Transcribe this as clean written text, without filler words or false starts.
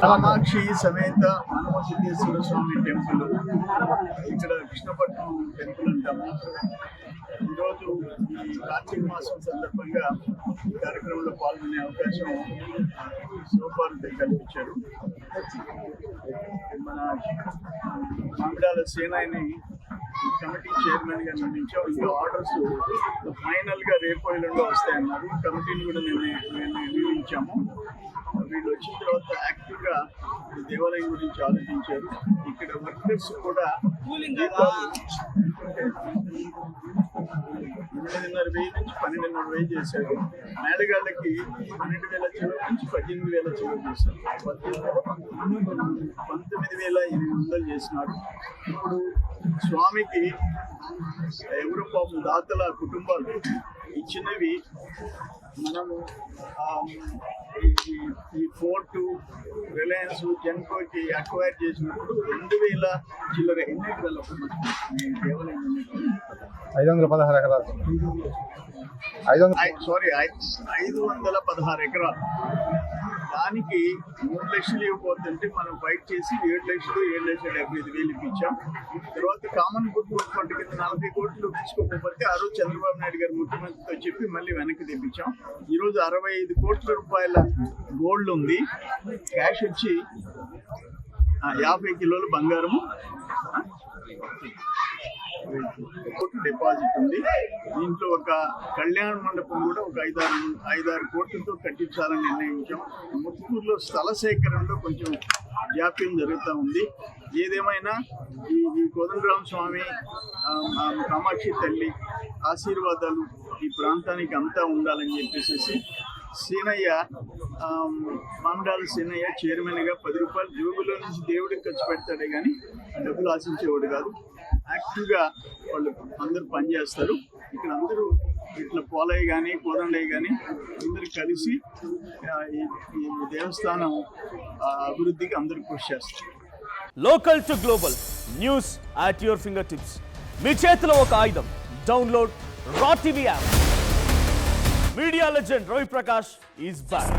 కామాక్షి సమేత హనుమసిద్ధేశ్వర స్వామి temple, ఇక్కడ Krishnapatnam temple అంటాము. ఈరోజు ఈ కార్తీక మాసం సందర్భంగా ఈ కార్యక్రమంలో పాల్గొనే అవకాశం శివపార్వతి కల్పించారు. మన మామిడాల సేనాయిని కమిటీ చైర్మన్ గా నియమించాం. ఇంకా ఆర్డర్స్ ఫైనల్ గా రేపు ఎల్లుండో వస్తాయన్నారు. కమిటీని కూడా నియమించాము. వీళ్ళు వచ్చిన తర్వాత యాక్టివ్ గా దేవాలయం గురించి ఆలోచించారు. ఇక్కడ వర్కర్స్ కూడా 8,500 నుంచి 12,500 చేశారు. మేడగాళ్ళకి 12,000 చెలవు నుంచి 18,000 చెలవు చేశారు. 19,800 చేసినారు. ఇప్పుడు స్వామికి ఎవరు పాపం దాతల కుటుంబాలు ఇచ్చినవి మనము ఈ ఫోర్టు, రిలయన్స్, జెన్కోకి అక్వైర్ చేసినప్పుడు 2,000 చిల్లర ఎన్ని ఎకరాలు కేవలం 516 ఎకరాలు 516 ఎకరాలు. దానికి 3 లక్షలు ఇవ్వబోతుంటే మనం ఫైట్ చేసి 7,75,000 ఇప్పించాం. తర్వాత కామన్ గుడ్ ఫండ్ కింద 40 కోట్లు తీసుకోకపోతే ఆ రోజు చంద్రబాబు నాయుడు గారు ముఖ్యమంత్రితో చెప్పి మళ్ళీ వెనక్కి తెప్పించాం. ఈరోజు 65 కోట్ల రూపాయల గోల్డ్ ఉంది. క్యాష్ వచ్చి 50 కిలోలు బంగారము, కోట్లు డిపాజిట్ ఉంది. దీంట్లో ఒక కళ్యాణ మండపం కూడా ఒక 5-6 కోట్లతో కట్టించాలని నిర్ణయించాం. ముత్తుకూరులో స్థల సేకరణలో కొంచెం జాప్యం జరుగుతూ ఉంది. ఏదేమైనా ఈ కోదండరామ స్వామి, కామాక్షి తల్లి ఆశీర్వాదాలు ఈ ప్రాంతానికి అంతా ఉండాలని చెప్పేసి సీనయ్య, మామిడాల సీనయ్య చైర్మన్గా 10 రూపాయలు జోబులో నుంచి దేవుడికి ఖర్చు పెడతాడే కానీ డబ్బులు ఆశించేవాడు కాదు. యాక్టివ్గా వాళ్ళు అందరూ పనిచేస్తారు. ఇక్కడ అందరూ ఇట్లా పోలయ్య కానీ కోదండయ్య కానీ అందరూ కలిసి ఈ దేవస్థానం అభివృద్ధికి అందరూ కృషి చేస్తారు. Local to global news at your finger tips. మీ చేతిలో ఒక ఆయుధం. Download Raw TV app. Media legend Ravi Prakash is back.